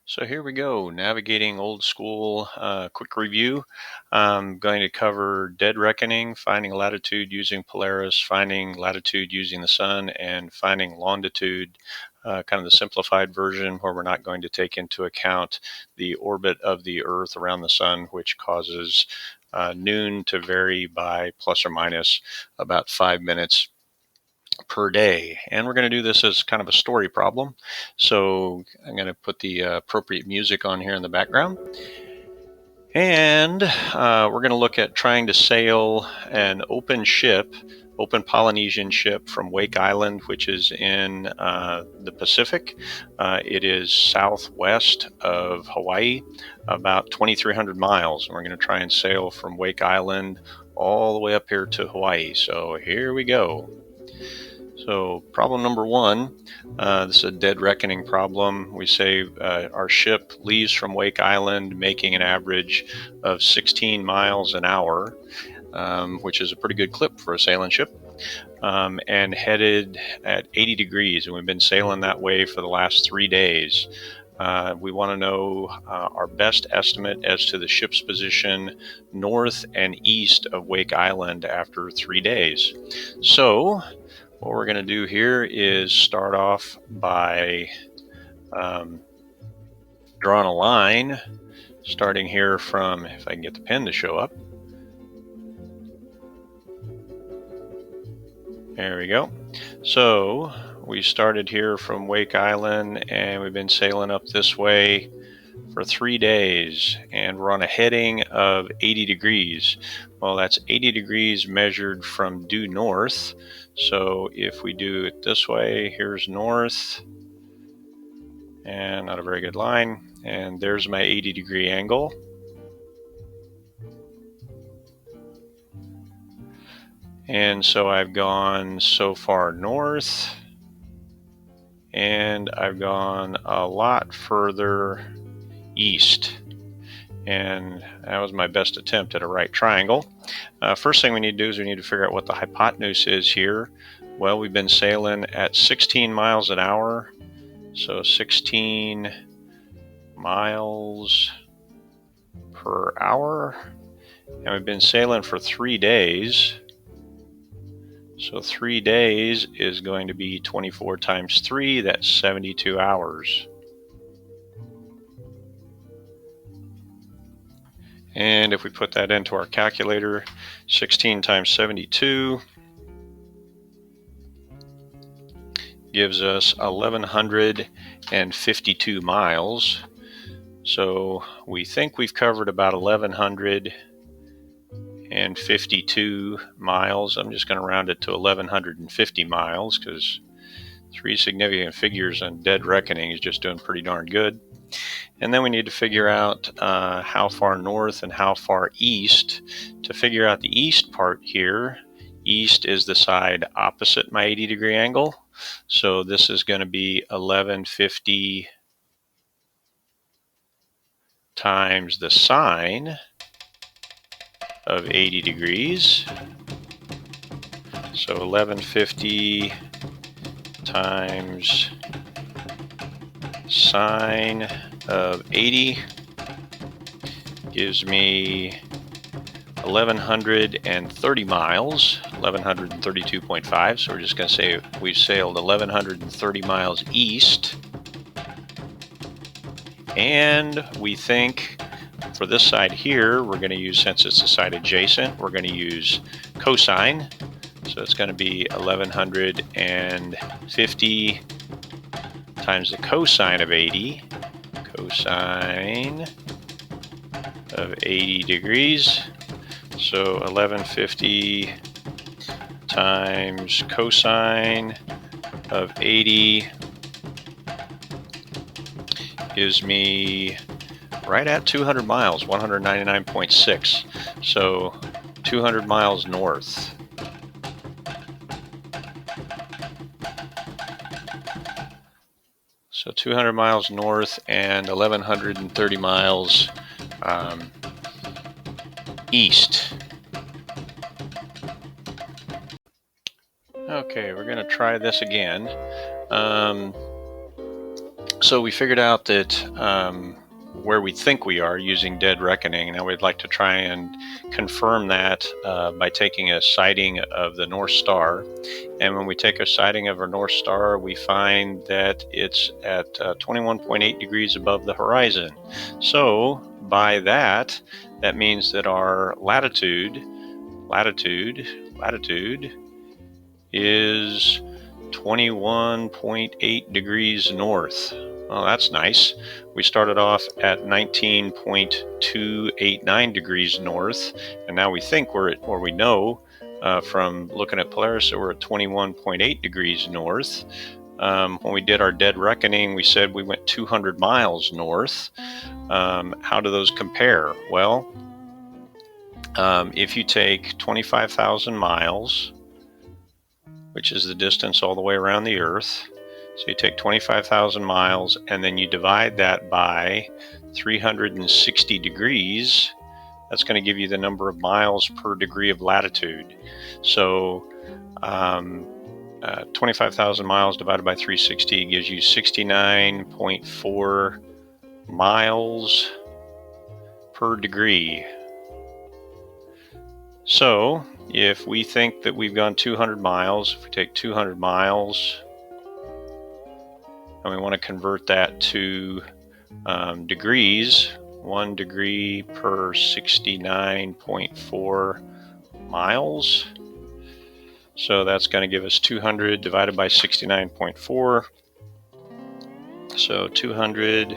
So here we go, navigating old school, quick review. I'm going to cover dead reckoning, finding latitude using Polaris, finding latitude using the sun, and finding longitude, kind of the simplified version where we're not going to take into account the orbit of the Earth around the sun, which causes noon to vary by plus or minus about 5 minutes per day. And we're going to do this as kind of a story problem. So I'm going to put the appropriate music on here in the background. And we're going to look at trying to sail an open Polynesian ship from Wake Island, which is in the Pacific. It is southwest of Hawaii, about 2,300 miles. And we're going to try and sail from Wake Island all the way up here to Hawaii. So here we go. So problem number one, this is a dead reckoning problem. We say our ship leaves from Wake Island making an average of 16 miles an hour, which is a pretty good clip for a sailing ship, and headed at 80 degrees. And we've been sailing that way for the last 3 days. We want to know our best estimate as to the ship's position north and east of Wake Island after 3 days. So what we're going to do here is start off by drawing a line, starting here from, if I can get the pen to show up. There we go. So we started here from Wake Island and we've been sailing up this way for 3 days, and we're on a heading of 80 degrees. Well, that's 80 degrees measured from due north. So if we do it this way, here's north, and not a very good line, and there's my 80-degree angle. And so I've gone so far north, and I've gone a lot further east. And that was my best attempt at a right triangle. First thing we need to do is we need to figure out what the hypotenuse is here. Well, we've been sailing at 16 miles an hour, so 16 miles per hour, and we've been sailing for 3 days. So 3 days is going to be 24 times 3, that's 72 hours. And if we put that into our calculator, 16 times 72 gives us 1,152 miles. So we think we've covered about 1,152 miles. I'm just going to round it to 1,150 miles because 3 significant figures on dead reckoning is just doing pretty darn good. And then we need to figure out how far north and how far east. To figure out the east part here, east is the side opposite my 80-degree angle. So this is going to be 1,150 times the sine of 80 degrees. So 1,150 times sine of 80 gives me 1,130 miles, 1,132.5. So we're just going to say we've sailed 1,130 miles east. And we think for this side here, we're going to use, since it's the side adjacent, we're going to use cosine. So it's going to be 1,150 times the cosine of 80. Cosine of 80 degrees. So 1,150 times cosine of 80 gives me right at 200 miles, 199.6. So 200 miles north. So 200 miles north and 1,130 miles east. Okay, we're going to try this again. So we figured out that where we think we are using dead reckoning. Now we'd like to try and confirm that by taking a sighting of the North Star. And when we take a sighting of our North Star, we find that it's at 21.8 degrees above the horizon. So by that, that means that our latitude is 21.8 degrees north. Well, that's nice. We started off at 19.289 degrees north, and now we think we're at, or we know from looking at Polaris that we're at 21.8 degrees north. When we did our dead reckoning, we said we went 200 miles north. How do those compare? Well, if you take 25,000 miles, which is the distance all the way around the Earth. So you take 25,000 miles and then you divide that by 360 degrees. That's going to give you the number of miles per degree of latitude. So 25,000 miles divided by 360 gives you 69.4 miles per degree. So if we think that we've gone 200 miles, if we take 200 miles and we want to convert that to degrees, 1 degree per 69.4 miles. So that's going to give us 200 divided by 69.4. So 200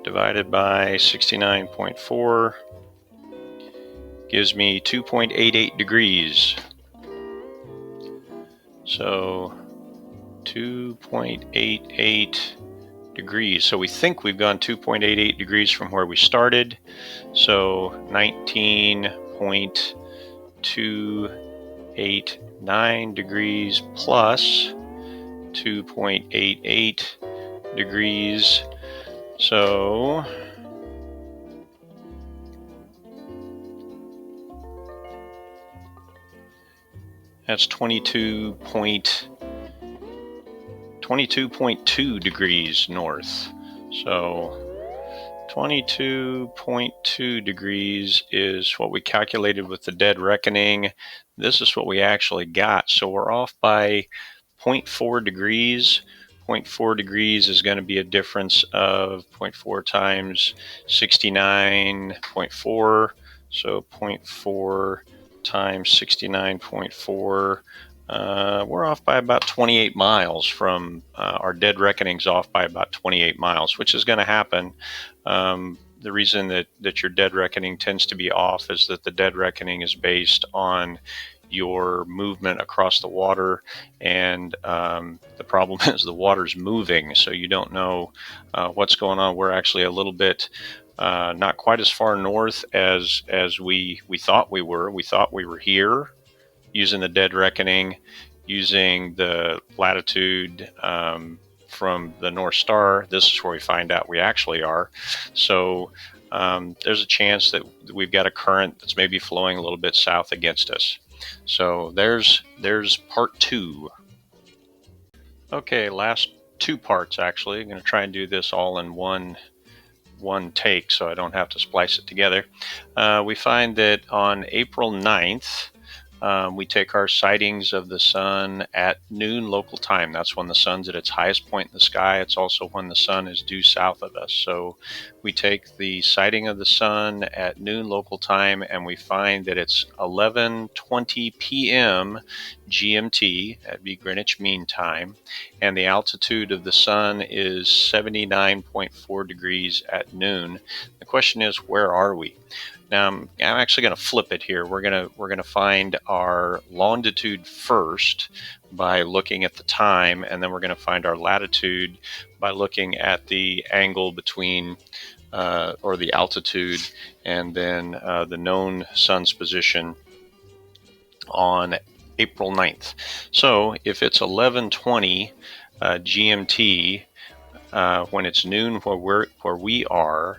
divided by 69.4 gives me 2.88 degrees. So 2.88 degrees. So we think we've gone 2.88 degrees from where we started. So 19.289 degrees plus 2.88 degrees. So that's 22.2 degrees north. So 22.2 degrees is what we calculated with the dead reckoning. This is what we actually got. So we're off by 0.4 degrees. 0.4 degrees is going to be a difference of 0.4 times 69.4. So 0.4 times 69.4. We're off by about 28 miles from our dead reckoning's off by about 28 miles, which is going to happen. The reason that your dead reckoning tends to be off is that the dead reckoning is based on your movement across the water, and the problem is the water's moving, so you don't know what's going on. We're actually a little bit not quite as far north as we thought we were. We thought we were here using the dead reckoning, using the latitude from the North Star. This is where we find out we actually are. So there's a chance that we've got a current that's maybe flowing a little bit south against us. So there's part two. Okay, last two parts actually. I'm going to try and do this all in one take so I don't have to splice it together. We find that on April 9th, we take our sightings of the sun at noon local time. That's when the sun's at its highest point in the sky. It's also when the sun is due south of us. So we take the sighting of the sun at noon local time, and we find that it's 11:20 p.m. GMT, that'd be Greenwich Mean Time, and the altitude of the sun is 79.4 degrees at noon. The question is, where are we? Now, I'm actually going to flip it here. We're going to find our longitude first by looking at the time, and then we're going to find our latitude by looking at the angle between or the altitude and then the known sun's position on April 9th. So if it's 11:20 GMT when it's noon where we are,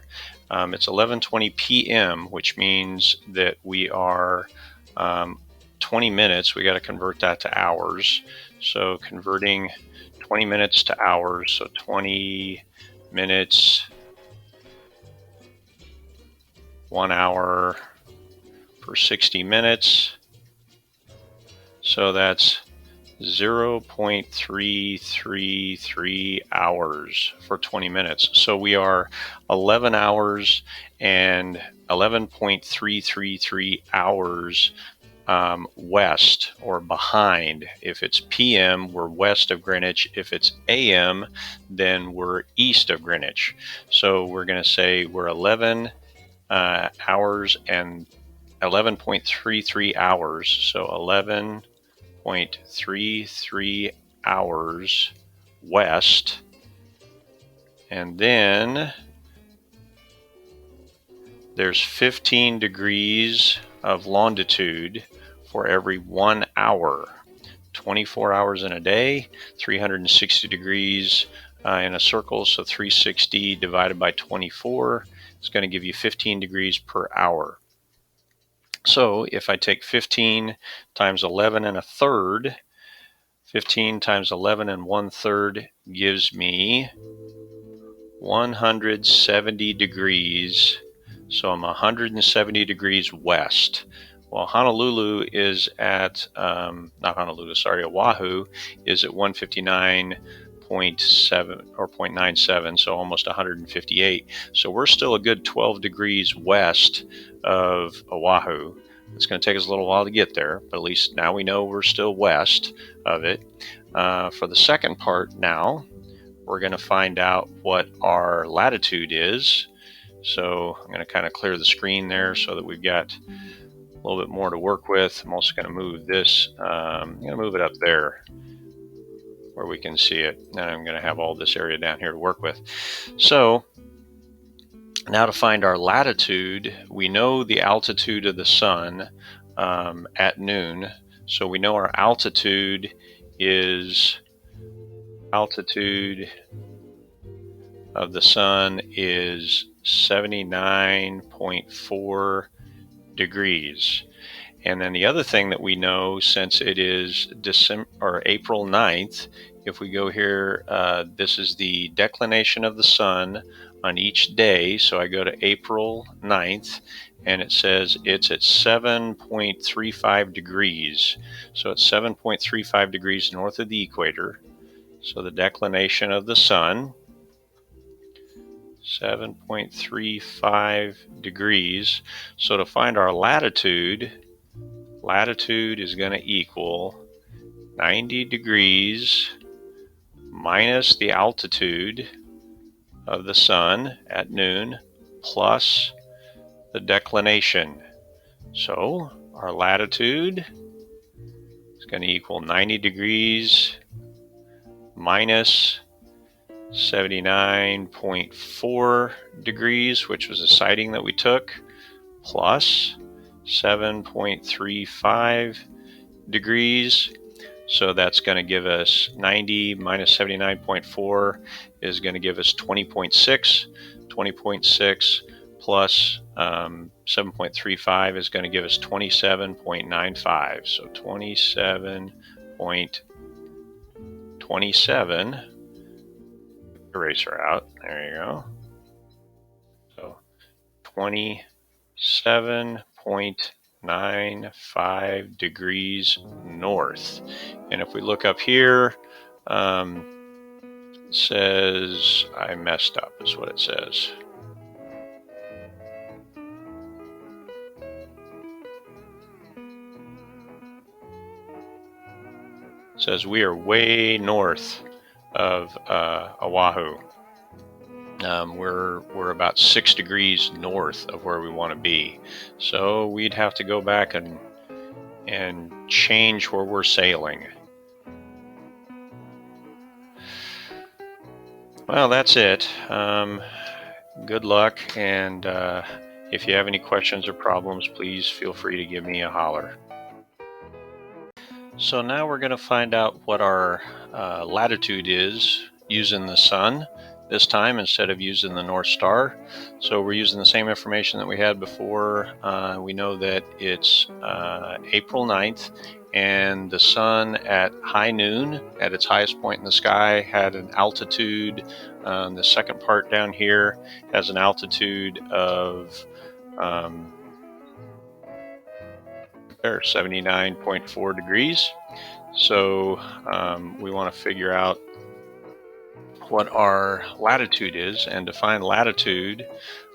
it's 11:20 p.m., which means that we are 20 minutes. We got to convert that to hours. So converting 20 minutes to hours, so 20 minutes, 1 hour for 60 minutes. So that's 0.333 hours for 20 minutes. So we are 11 hours and 11.333 hours west or behind. If it's PM, we're west of Greenwich. If it's AM, then we're east of Greenwich. So we're going to say we're 11 hours and 11.33 hours. So 11.33 hours west. And then there's 15 degrees of longitude for every 1 hour. 24 hours in a day, 360 degrees in a circle, so 360 divided by 24 is going to give you 15 degrees per hour. So if I take 15 times 11 and a third, 15 times 11 and 1/3 gives me 170 degrees. So I'm 170 degrees west. Well, Honolulu is at, not Honolulu, sorry, Oahu is at 159.7 or 0.97, so almost 158. So we're still a good 12 degrees west of Oahu. It's going to take us a little while to get there, but at least now we know we're still west of it. For the second part now, we're going to find out what our latitude is. So I'm going to kind of clear the screen there so that we've got a little bit more to work with. I'm also going to move this, I'm going to move it up there where we can see it. And I'm going to have all this area down here to work with. So now to find our latitude, we know the altitude of the sun at noon. So we know our altitude of the sun is 79.4 degrees. And then the other thing that we know, since it is April 9th, if we go here, this is the declination of the sun on each day. So I go to April 9th, and it says it's at 7.35 degrees. So it's 7.35 degrees north of the equator. So the declination of the sun, 7.35 degrees. So to find our latitude is going to equal 90 degrees minus the altitude of the sun at noon plus the declination. So our latitude is going to equal 90 degrees minus 79.4 degrees, which was a sighting that we took, plus 7.35 degrees. So that's going to give us 90 minus 79.4 is going to give us 20.6. 20.6 plus 7.35 is going to give us 27.95. So 27.27. Eraser out. There you go. So 27.95 degrees north. And if we look up here, it says I messed up is what it says. It says we are way north of Oahu. We're about 6 degrees north of where we want to be. So we'd have to go back and change where we're sailing. Well, that's it. Good luck, and if you have any questions or problems, please feel free to give me a holler. So now we're going to find out what our latitude is using the sun this time instead of using the North Star. So we're using the same information that we had before. We know that it's April 9th and the sun at high noon, at its highest point in the sky, had an altitude. The second part down here has an altitude of um, 79.4 degrees. So we want to figure out what our latitude is, and to find latitude,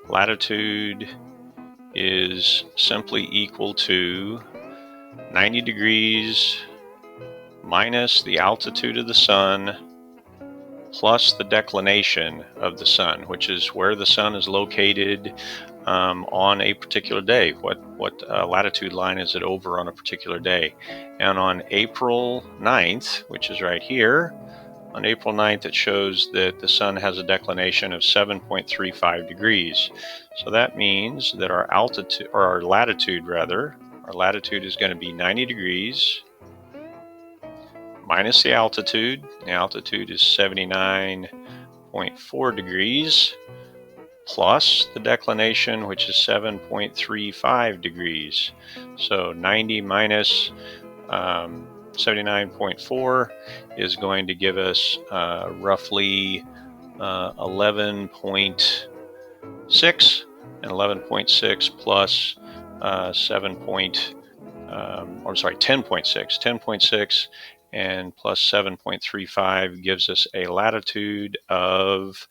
latitude is simply equal to 90 degrees minus the altitude of the sun plus the declination of the sun, which is where the sun is located on a particular day. What latitude line is it over on a particular day? And on April 9th, which is right here, on April 9th, it shows that the sun has a declination of 7.35 degrees. So that means that our altitude, or our latitude rather, our latitude is going to be 90 degrees minus the altitude. The altitude is 79.4 degrees plus the declination, which is 7.35 degrees. So 90 minus 79.4 is going to give us roughly 11.6, and 11.6 plus 10.6, and plus 7.35 gives us a latitude of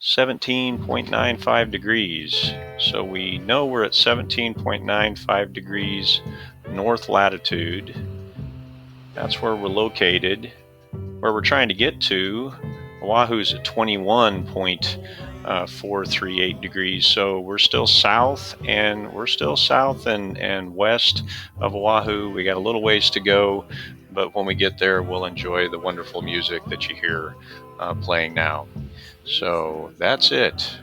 17.95 degrees. So we know we're at 17.95 degrees north latitude. That's where we're located. Where we're trying to get to, Oahu's at 21.438 degrees. So we're still south and west of Oahu. We got a little ways to go, but when we get there, we'll enjoy the wonderful music that you hear playing now. So that's it.